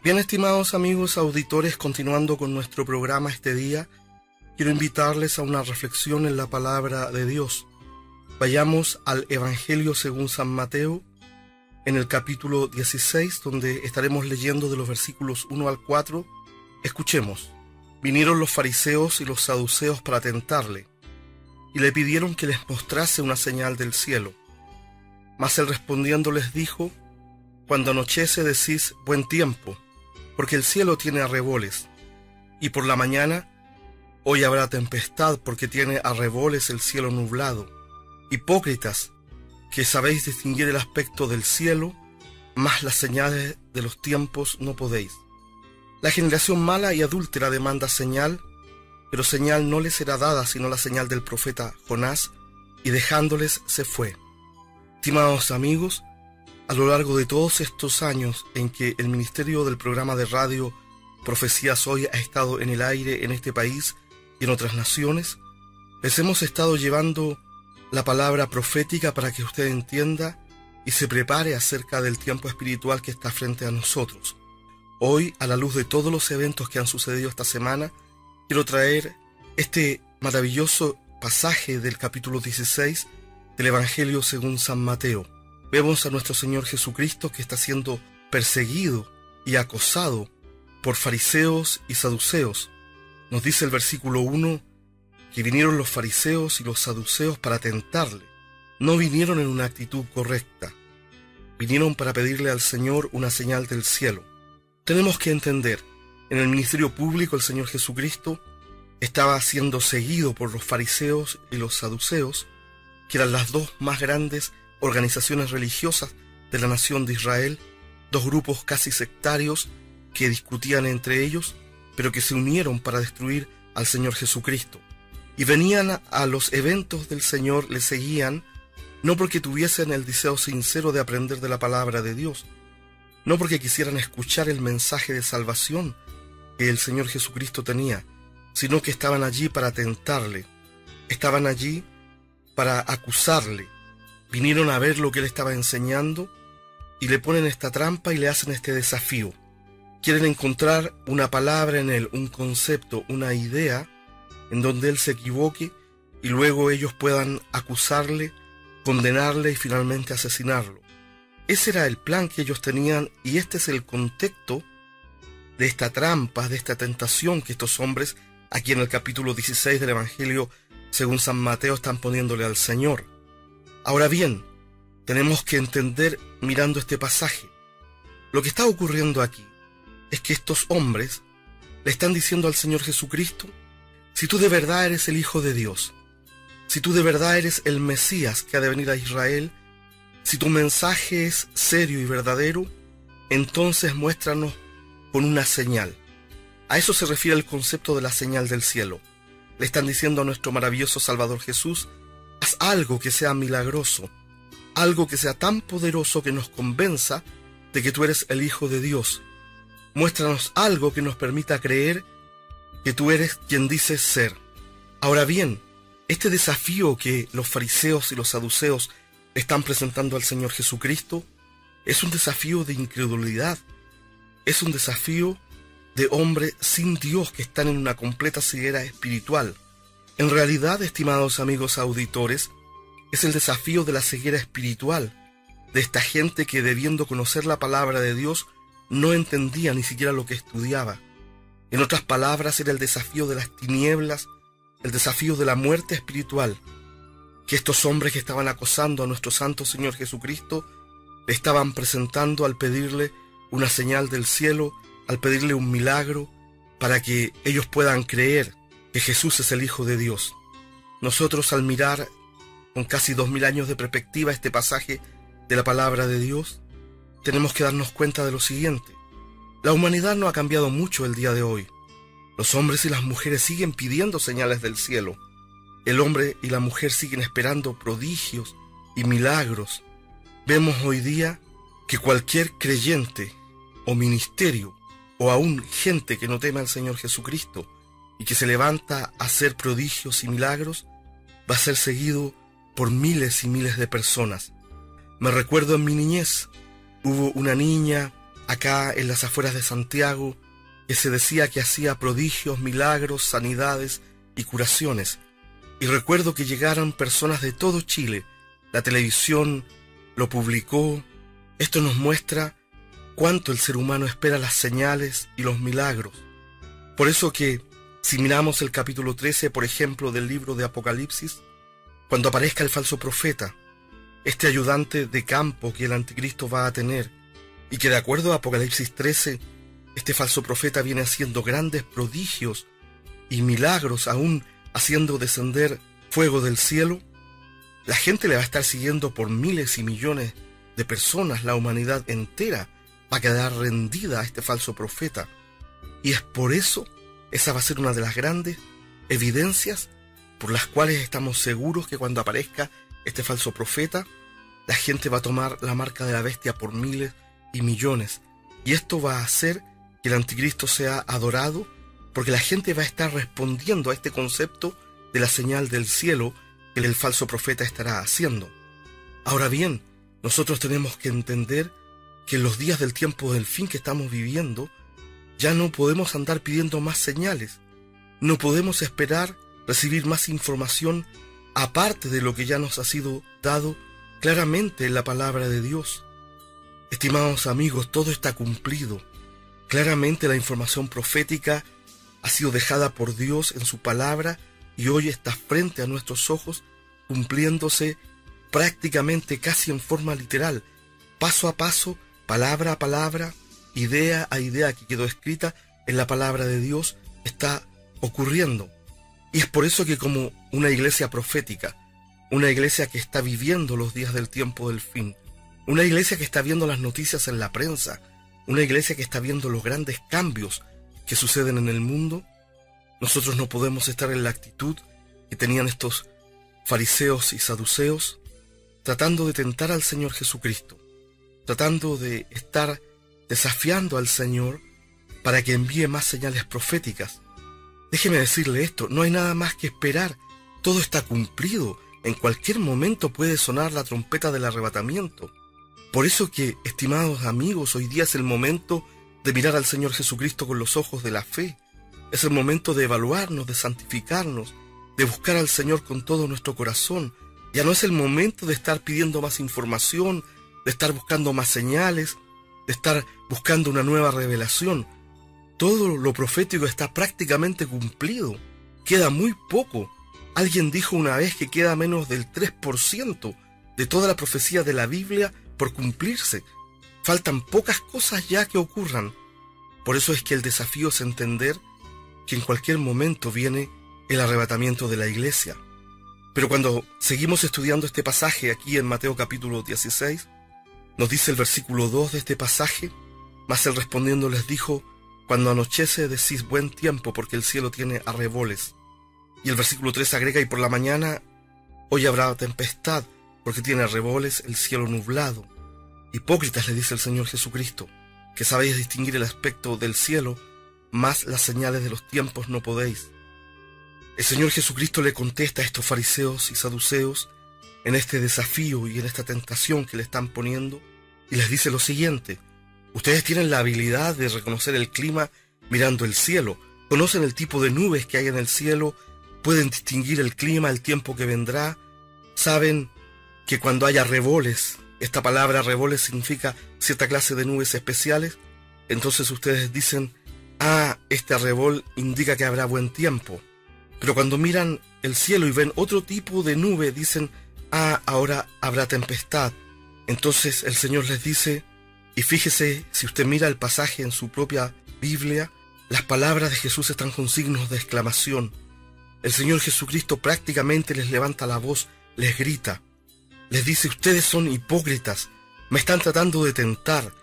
Bien, estimados amigos auditores, continuando con nuestro programa este día, quiero invitarles a una reflexión en la palabra de Dios. Vayamos al Evangelio según San Mateo, en el capítulo 16, donde estaremos leyendo de los versículos 1 al 4. Escuchemos. Vinieron los fariseos y los saduceos para tentarle, y le pidieron que les mostrase una señal del cielo. Mas él respondiendo les dijo: Cuando anochece decís buen tiempo, porque el cielo tiene arreboles, y por la mañana, hoy habrá tempestad, porque tiene arreboles el cielo nublado. Hipócritas, que sabéis distinguir el aspecto del cielo, mas las señales de los tiempos no podéis. La generación mala y adúltera demanda señal, pero señal no les será dada sino la señal del profeta Jonás, y dejándoles se fue. Estimados amigos, a lo largo de todos estos años en que el ministerio del programa de radio Profecías Hoy ha estado en el aire en este país y en otras naciones, les hemos estado llevando la palabra profética para que usted entienda y se prepare acerca del tiempo espiritual que está frente a nosotros. Hoy, a la luz de todos los eventos que han sucedido esta semana, quiero traer este maravilloso pasaje del capítulo 16 del Evangelio según San Mateo. Vemos a nuestro Señor Jesucristo que está siendo perseguido y acosado por fariseos y saduceos. Nos dice el versículo 1 que vinieron los fariseos y los saduceos para tentarle. No vinieron en una actitud correcta. Vinieron para pedirle al Señor una señal del cielo. Tenemos que entender, en el ministerio público el Señor Jesucristo estaba siendo seguido por los fariseos y los saduceos, que eran las dos más grandes organizaciones religiosas de la nación de Israel, dos grupos casi sectarios que discutían entre ellos, pero que se unieron para destruir al Señor Jesucristo. Y venían a los eventos del Señor, le seguían, no porque tuviesen el deseo sincero de aprender de la palabra de Dios, no porque quisieran escuchar el mensaje de salvación que el Señor Jesucristo tenía, sino que estaban allí para tentarle, estaban allí para acusarle. Vinieron a ver lo que él estaba enseñando y le ponen esta trampa y le hacen este desafío. Quieren encontrar una palabra en él, un concepto, una idea en donde él se equivoque y luego ellos puedan acusarle, condenarle y finalmente asesinarlo. Ese era el plan que ellos tenían y este es el contexto de esta trampa, de esta tentación que estos hombres aquí en el capítulo 16 del Evangelio según San Mateo están poniéndole al Señor. Ahora bien, tenemos que entender mirando este pasaje. Lo que está ocurriendo aquí es que estos hombres le están diciendo al Señor Jesucristo: si tú de verdad eres el Hijo de Dios, si tú de verdad eres el Mesías que ha de venir a Israel, si tu mensaje es serio y verdadero, entonces muéstranos con una señal. A eso se refiere el concepto de la señal del cielo. Le están diciendo a nuestro maravilloso Salvador Jesús: haz algo que sea milagroso, algo que sea tan poderoso que nos convenza de que tú eres el Hijo de Dios. Muéstranos algo que nos permita creer que tú eres quien dices ser. Ahora bien, este desafío que los fariseos y los saduceos están presentando al Señor Jesucristo es un desafío de incredulidad, es un desafío de hombres sin Dios que están en una completa ceguera espiritual. En realidad, estimados amigos auditores, es el desafío de la ceguera espiritual, de esta gente que debiendo conocer la palabra de Dios no entendía ni siquiera lo que estudiaba. En otras palabras, era el desafío de las tinieblas, el desafío de la muerte espiritual, que estos hombres que estaban acosando a nuestro Santo Señor Jesucristo le estaban presentando al pedirle una señal del cielo, al pedirle un milagro, para que ellos puedan creer que Jesús es el Hijo de Dios. Nosotros, al mirar con casi 2000 años de perspectiva este pasaje de la palabra de Dios, tenemos que darnos cuenta de lo siguiente. La humanidad no ha cambiado mucho el día de hoy. Los hombres y las mujeres siguen pidiendo señales del cielo. El hombre y la mujer siguen esperando prodigios y milagros. Vemos hoy día que cualquier creyente o ministerio o aún gente que no teme al Señor Jesucristo y que se levanta a hacer prodigios y milagros, va a ser seguido por miles y miles de personas. Me recuerdo en mi niñez, hubo una niña acá en las afueras de Santiago, que se decía que hacía prodigios, milagros, sanidades y curaciones. Y recuerdo que llegaron personas de todo Chile. La televisión lo publicó. Esto nos muestra cuánto el ser humano espera las señales y los milagros. Por eso que, si miramos el capítulo 13, por ejemplo, del libro de Apocalipsis, cuando aparezca el falso profeta, este ayudante de campo que el anticristo va a tener, y que de acuerdo a Apocalipsis 13, este falso profeta viene haciendo grandes prodigios y milagros, aún haciendo descender fuego del cielo, la gente le va a estar siguiendo por miles y millones de personas. La humanidad entera va a quedar rendida a este falso profeta. Y es por eso, esa va a ser una de las grandes evidencias por las cuales estamos seguros que cuando aparezca este falso profeta, la gente va a tomar la marca de la bestia por miles y millones. Y esto va a hacer que el anticristo sea adorado, porque la gente va a estar respondiendo a este concepto de la señal del cielo que el falso profeta estará haciendo. Ahora bien, nosotros tenemos que entender que en los días del tiempo del fin que estamos viviendo, ya no podemos andar pidiendo más señales. No podemos esperar recibir más información aparte de lo que ya nos ha sido dado claramente en la palabra de Dios. Estimados amigos, todo está cumplido. Claramente la información profética ha sido dejada por Dios en su palabra y hoy está frente a nuestros ojos, cumpliéndose prácticamente casi en forma literal, paso a paso, palabra a palabra, idea a idea que quedó escrita en la palabra de Dios, está ocurriendo. Y es por eso que como una iglesia profética, una iglesia que está viviendo los días del tiempo del fin, una iglesia que está viendo las noticias en la prensa, una iglesia que está viendo los grandes cambios que suceden en el mundo, nosotros no podemos estar en la actitud que tenían estos fariseos y saduceos, tratando de tentar al Señor Jesucristo, tratando de estar desafiando al Señor para que envíe más señales proféticas. Déjeme decirle esto, no hay nada más que esperar, todo está cumplido, en cualquier momento puede sonar la trompeta del arrebatamiento. Por eso que, estimados amigos, hoy día es el momento de mirar al Señor Jesucristo con los ojos de la fe. Es el momento de evaluarnos, de santificarnos, de buscar al Señor con todo nuestro corazón. Ya no es el momento de estar pidiendo más información, de estar buscando más señales, de estar buscando una nueva revelación. Todo lo profético está prácticamente cumplido. Queda muy poco. Alguien dijo una vez que queda menos del 3% de toda la profecía de la Biblia por cumplirse. Faltan pocas cosas ya que ocurran. Por eso es que el desafío es entender que en cualquier momento viene el arrebatamiento de la iglesia. Pero cuando seguimos estudiando este pasaje aquí en Mateo capítulo 16, nos dice el versículo 2 de este pasaje: mas él respondiendo les dijo, cuando anochece decís buen tiempo, porque el cielo tiene arreboles. Y el versículo 3 agrega, y por la mañana hoy habrá tempestad, porque tiene arreboles el cielo nublado. Hipócritas, le dice el Señor Jesucristo, que sabéis distinguir el aspecto del cielo, mas las señales de los tiempos no podéis. El Señor Jesucristo le contesta a estos fariseos y saduceos en este desafío y en esta tentación que le están poniendo, y les dice lo siguiente: ustedes tienen la habilidad de reconocer el clima mirando el cielo, conocen el tipo de nubes que hay en el cielo, pueden distinguir el clima, el tiempo que vendrá, saben que cuando haya arreboles, esta palabra arreboles significa cierta clase de nubes especiales, entonces ustedes dicen, este arrebol indica que habrá buen tiempo. Pero cuando miran el cielo y ven otro tipo de nube, dicen, ahora habrá tempestad. Entonces el Señor les dice, y fíjese, si usted mira el pasaje en su propia Biblia, las palabras de Jesús están con signos de exclamación. El Señor Jesucristo prácticamente les levanta la voz, les grita, les dice, ustedes son hipócritas, me están tratando de tentar,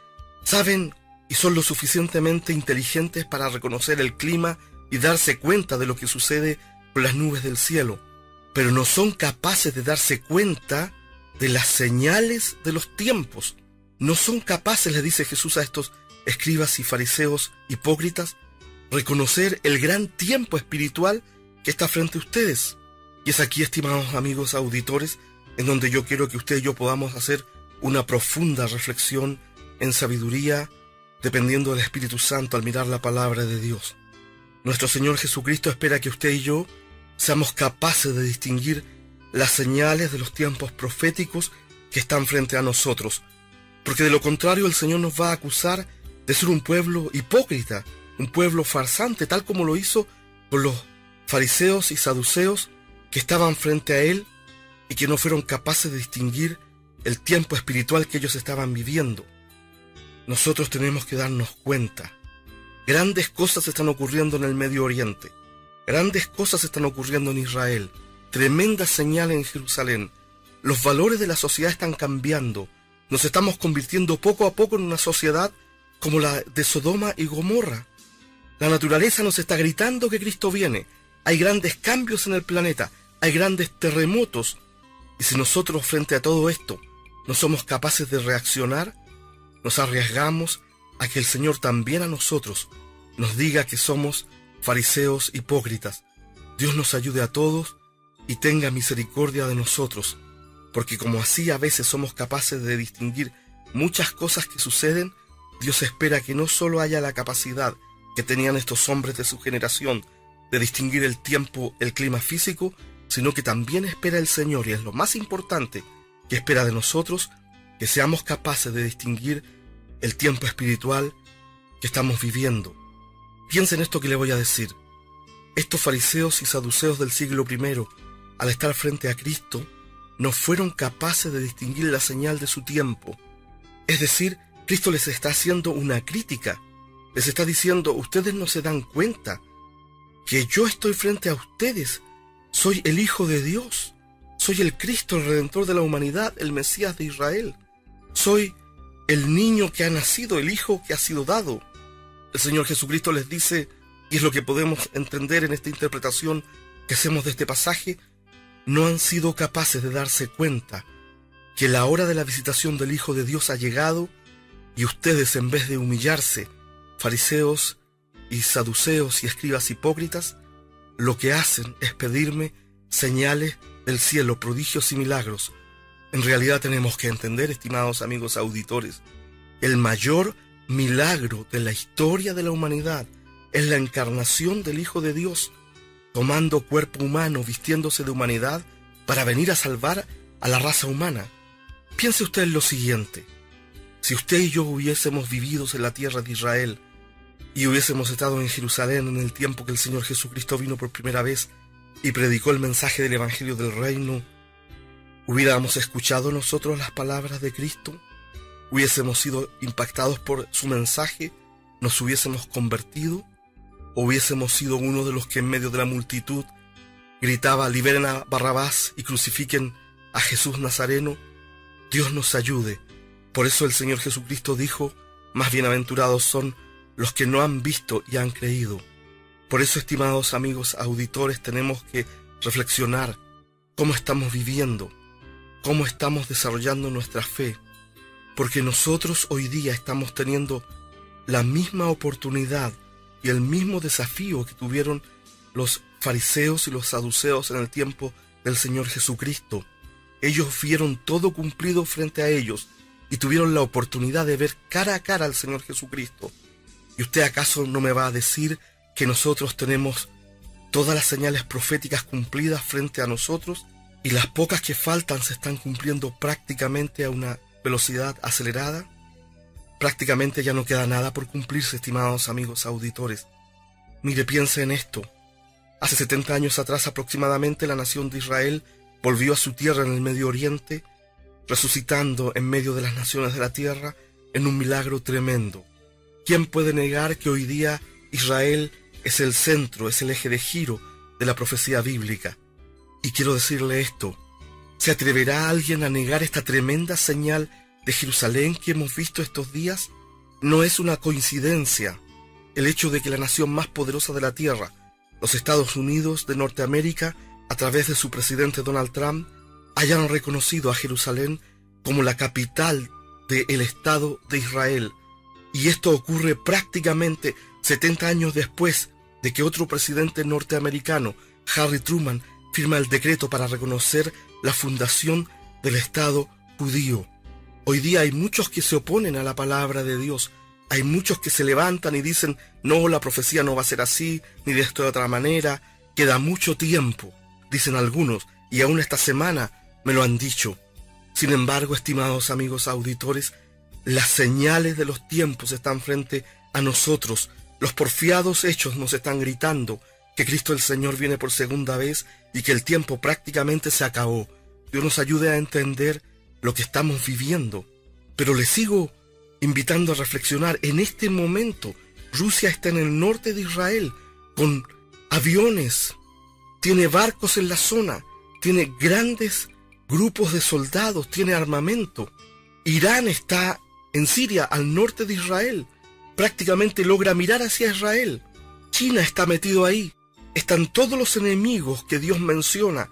saben y son lo suficientemente inteligentes para reconocer el clima y darse cuenta de lo que sucede con las nubes del cielo, pero no son capaces de darse cuenta de las señales de los tiempos. No son capaces, le dice Jesús a estos escribas y fariseos hipócritas, reconocer el gran tiempo espiritual que está frente a ustedes. Y es aquí, estimados amigos auditores, en donde yo quiero que usted y yo podamos hacer una profunda reflexión en sabiduría, dependiendo del Espíritu Santo al mirar la palabra de Dios. Nuestro Señor Jesucristo espera que usted y yo seamos capaces de distinguir las señales de los tiempos proféticos que están frente a nosotros, porque de lo contrario el Señor nos va a acusar de ser un pueblo hipócrita, un pueblo farsante, tal como lo hizo con los fariseos y saduceos que estaban frente a Él y que no fueron capaces de distinguir el tiempo espiritual que ellos estaban viviendo. Nosotros tenemos que darnos cuenta. Grandes cosas están ocurriendo en el Medio Oriente. Grandes cosas están ocurriendo en Israel. Tremenda señal en Jerusalén. Los valores de la sociedad están cambiando. Nos estamos convirtiendo poco a poco en una sociedad como la de Sodoma y Gomorra. La naturaleza nos está gritando que Cristo viene. Hay grandes cambios en el planeta. Hay grandes terremotos. Y si nosotros frente a todo esto no somos capaces de reaccionar, nos arriesgamos a que el Señor también a nosotros nos diga que somos fariseos hipócritas. Dios nos ayude a todos y tenga misericordia de nosotros, porque como así a veces somos capaces de distinguir muchas cosas que suceden, Dios espera que no solo haya la capacidad que tenían estos hombres de su generación de distinguir el tiempo, el clima físico, sino que también espera el Señor, y es lo más importante que espera de nosotros, que seamos capaces de distinguir el tiempo espiritual que estamos viviendo. Piensen esto que le voy a decir. Estos fariseos y saduceos del siglo I, al estar frente a Cristo, no fueron capaces de distinguir la señal de su tiempo. Es decir, Cristo les está haciendo una crítica. Les está diciendo, ustedes no se dan cuenta que yo estoy frente a ustedes. Soy el Hijo de Dios. Soy el Cristo, el Redentor de la humanidad, el Mesías de Israel. Soy el niño que ha nacido, el Hijo que ha sido dado. El Señor Jesucristo les dice, y es lo que podemos entender en esta interpretación que hacemos de este pasaje, no han sido capaces de darse cuenta que la hora de la visitación del Hijo de Dios ha llegado, y ustedes, en vez de humillarse, fariseos y saduceos y escribas hipócritas, lo que hacen es pedirme señales del cielo, prodigios y milagros. En realidad tenemos que entender, estimados amigos auditores, el mayor milagro de la historia de la humanidad es la encarnación del Hijo de Dios, tomando cuerpo humano, vistiéndose de humanidad para venir a salvar a la raza humana. Piense usted en lo siguiente: si usted y yo hubiésemos vivido en la tierra de Israel y hubiésemos estado en Jerusalén en el tiempo que el Señor Jesucristo vino por primera vez y predicó el mensaje del Evangelio del Reino, ¿hubiéramos escuchado nosotros las palabras de Cristo? ¿Hubiésemos sido impactados por su mensaje? ¿Nos hubiésemos convertido? ¿O hubiésemos sido uno de los que en medio de la multitud gritaba, liberen a Barrabás y crucifiquen a Jesús Nazareno? Dios nos ayude. Por eso el Señor Jesucristo dijo, más bienaventurados son los que no han visto y han creído. Por eso, estimados amigos auditores, tenemos que reflexionar cómo estamos viviendo, cómo estamos desarrollando nuestra fe, porque nosotros hoy día estamos teniendo la misma oportunidad y el mismo desafío que tuvieron los fariseos y los saduceos en el tiempo del Señor Jesucristo. Ellos vieron todo cumplido frente a ellos y tuvieron la oportunidad de ver cara a cara al Señor Jesucristo. ¿Y usted acaso no me va a decir que nosotros tenemos todas las señales proféticas cumplidas frente a nosotros y las pocas que faltan se están cumpliendo prácticamente a una velocidad acelerada? Prácticamente ya no queda nada por cumplirse, estimados amigos auditores. Mire, piense en esto. Hace 70 años atrás aproximadamente la nación de Israel volvió a su tierra en el Medio Oriente, resucitando en medio de las naciones de la tierra en un milagro tremendo. ¿Quién puede negar que hoy día Israel es el centro, es el eje de giro de la profecía bíblica? Y quiero decirle esto: ¿se atreverá alguien a negar esta tremenda señal de Jerusalén que hemos visto estos días? No es una coincidencia el hecho de que la nación más poderosa de la tierra, los Estados Unidos de Norteamérica, a través de su presidente Donald Trump, hayan reconocido a Jerusalén como la capital del Estado de Israel. Y esto ocurre prácticamente 70 años después de que otro presidente norteamericano, Harry Truman, firma el decreto para reconocer la fundación del Estado judío. Hoy día hay muchos que se oponen a la palabra de Dios, Hay muchos que se levantan y dicen, no, la profecía no va a ser así, ni de esta otra manera, queda mucho tiempo, dicen algunos, y aún esta semana me lo han dicho. Sin embargo, estimados amigos auditores, las señales de los tiempos están frente a nosotros. Los porfiados hechos nos están gritando que Cristo el Señor viene por segunda vez y que el tiempo prácticamente se acabó. Dios nos ayude a entender lo que estamos viviendo. Pero les sigo invitando a reflexionar. En este momento, Rusia está en el norte de Israel con aviones, tiene barcos en la zona, tiene grandes grupos de soldados, tiene armamento. Irán está en Siria, al norte de Israel, prácticamente logra mirar hacia Israel. China está metido ahí. Están todos los enemigos que Dios menciona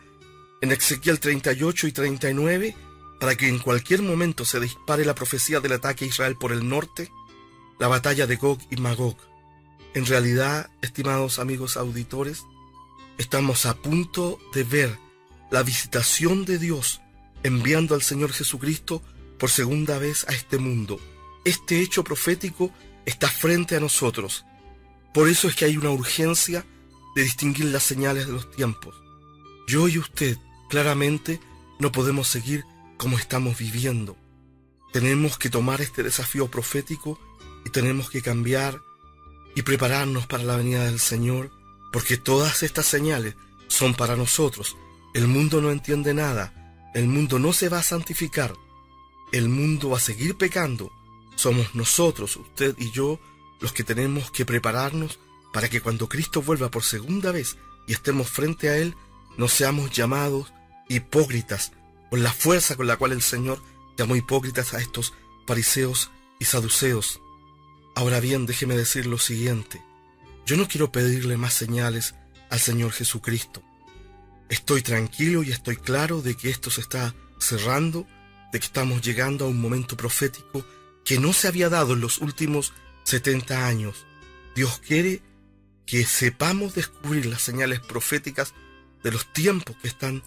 en Ezequiel 38 y 39, para que en cualquier momento se dispare la profecía del ataque a Israel por el norte, la batalla de Gog y Magog. En realidad, estimados amigos auditores, estamos a punto de ver la visitación de Dios enviando al Señor Jesucristo por segunda vez a este mundo. Este hecho profético está frente a nosotros. Por eso es que hay una urgencia de distinguir las señales de los tiempos. Yo y usted, claramente, no podemos seguir como estamos viviendo. Tenemos que tomar este desafío profético y tenemos que cambiar y prepararnos para la venida del Señor, porque todas estas señales son para nosotros. El mundo no entiende nada, el mundo no se va a santificar, el mundo va a seguir pecando. Somos nosotros, usted y yo, los que tenemos que prepararnos para que cuando Cristo vuelva por segunda vez y estemos frente a Él, no seamos llamados hipócritas, con la fuerza con la cual el Señor llamó hipócritas a estos fariseos y saduceos. Ahora bien, déjeme decir lo siguiente. Yo no quiero pedirle más señales al Señor Jesucristo. Estoy tranquilo y estoy claro de que esto se está cerrando, de que estamos llegando a un momento profético que no se había dado en los últimos 70 años. Dios quiere que sepamos descubrir las señales proféticas de los tiempos que están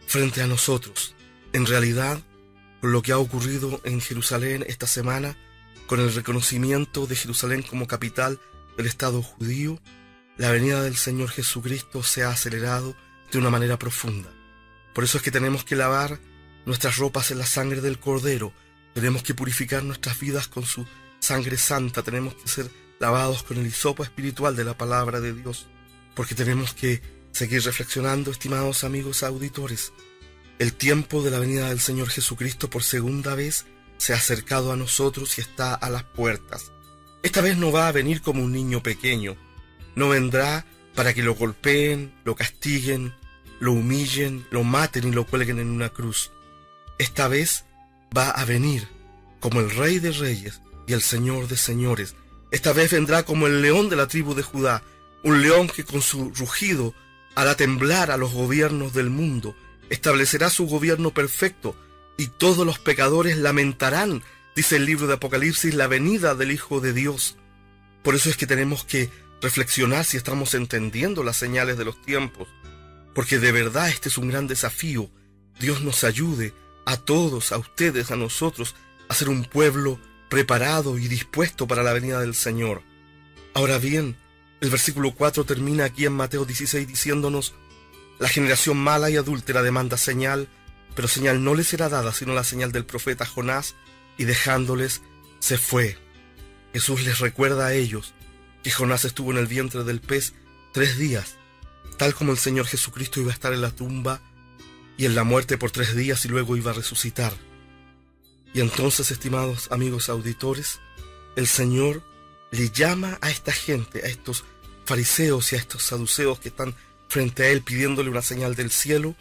frente a nosotros. En realidad, con lo que ha ocurrido en Jerusalén esta semana, con el reconocimiento de Jerusalén como capital del Estado judío, la venida del Señor Jesucristo se ha acelerado de una manera profunda. Por eso es que tenemos que lavar nuestras ropas en la sangre del Cordero, tenemos que purificar nuestras vidas con su sangre santa, tenemos que ser lavados con el hisopo espiritual de la palabra de Dios, porque tenemos que seguir reflexionando, estimados amigos auditores. El tiempo de la venida del Señor Jesucristo por segunda vez se ha acercado a nosotros y está a las puertas. Esta vez no va a venir como un niño pequeño, no vendrá para que lo golpeen, lo castiguen, lo humillen, lo maten y lo cuelguen en una cruz. Esta vez va a venir como el Rey de Reyes y el Señor de Señores. Esta vez vendrá como el león de la tribu de Judá, un león que con su rugido hará temblar a los gobiernos del mundo, establecerá su gobierno perfecto, y todos los pecadores lamentarán, dice el libro de Apocalipsis, la venida del Hijo de Dios. Por eso es que tenemos que reflexionar si estamos entendiendo las señales de los tiempos, porque de verdad este es un gran desafío. Dios nos ayude a todos, a ustedes, a nosotros, a ser un pueblo preparado y dispuesto para la venida del Señor. Ahora bien, el versículo 4 termina aquí en Mateo 16 diciéndonos: la generación mala y adúltera demanda señal, pero señal no les será dada sino la señal del profeta Jonás, y dejándoles se fue. Jesús les recuerda a ellos que Jonás estuvo en el vientre del pez 3 días, tal como el Señor Jesucristo iba a estar en la tumba y en la muerte por 3 días y luego iba a resucitar. Y entonces, estimados amigos auditores, el Señor le llama a esta gente, a estos fariseos y a estos saduceos que están frente a Él pidiéndole una señal del cielo,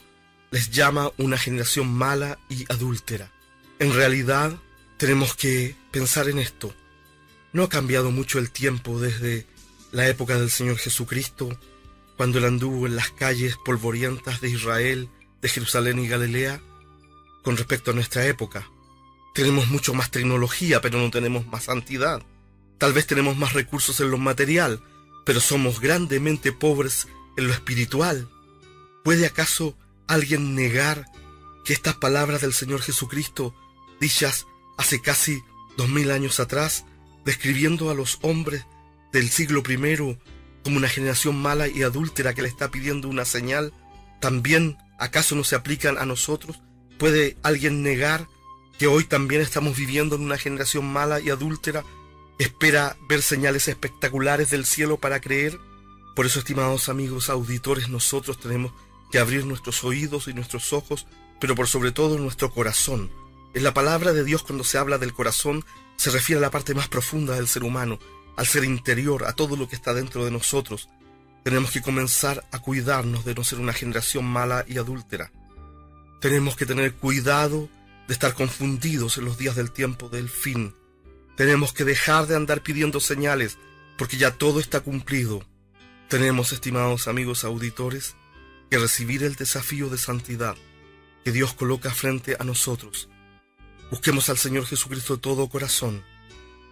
les llama una generación mala y adúltera. En realidad, tenemos que pensar en esto. No ha cambiado mucho el tiempo desde la época del Señor Jesucristo, cuando Él anduvo en las calles polvorientas de Israel, de Jerusalén y Galilea, con respecto a nuestra época. Tenemos mucho más tecnología, pero no tenemos más santidad. Tal vez tenemos más recursos en lo material, pero somos grandemente pobres en lo espiritual. ¿Puede acaso alguien negar que estas palabras del Señor Jesucristo, dichas hace casi 2000 años atrás, describiendo a los hombres del siglo I como una generación mala y adúltera que le está pidiendo una señal, ¿también acaso no se aplican a nosotros? ¿Puede alguien negar que hoy también estamos viviendo en una generación mala y adúltera? ¿Espera ver señales espectaculares del cielo para creer? Por eso, estimados amigos auditores, nosotros tenemos que abrir nuestros oídos y nuestros ojos, pero por sobre todo nuestro corazón. En la palabra de Dios, cuando se habla del corazón, se refiere a la parte más profunda del ser humano, al ser interior, a todo lo que está dentro de nosotros. Tenemos que comenzar a cuidarnos de no ser una generación mala y adúltera. Tenemos que tener cuidado de estar confundidos en los días del tiempo del fin. Tenemos que dejar de andar pidiendo señales, porque ya todo está cumplido. Tenemos, estimados amigos auditores, que recibir el desafío de santidad que Dios coloca frente a nosotros. Busquemos al Señor Jesucristo de todo corazón.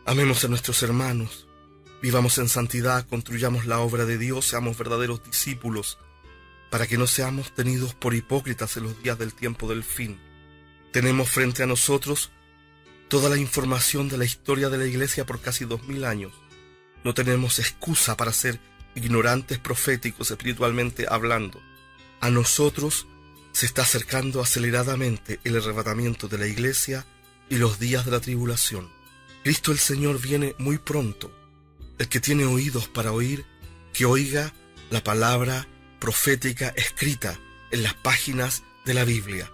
Amemos a nuestros hermanos. Vivamos en santidad, construyamos la obra de Dios, seamos verdaderos discípulos, para que no seamos tenidos por hipócritas en los días del tiempo del fin. Tenemos frente a nosotros toda la información de la historia de la Iglesia por casi 2000 años. No tenemos excusa para ser ignorantes proféticos espiritualmente hablando. A nosotros se está acercando aceleradamente el arrebatamiento de la Iglesia y los días de la tribulación. Cristo el Señor viene muy pronto. El que tiene oídos para oír, que oiga la palabra profética escrita en las páginas de la Biblia.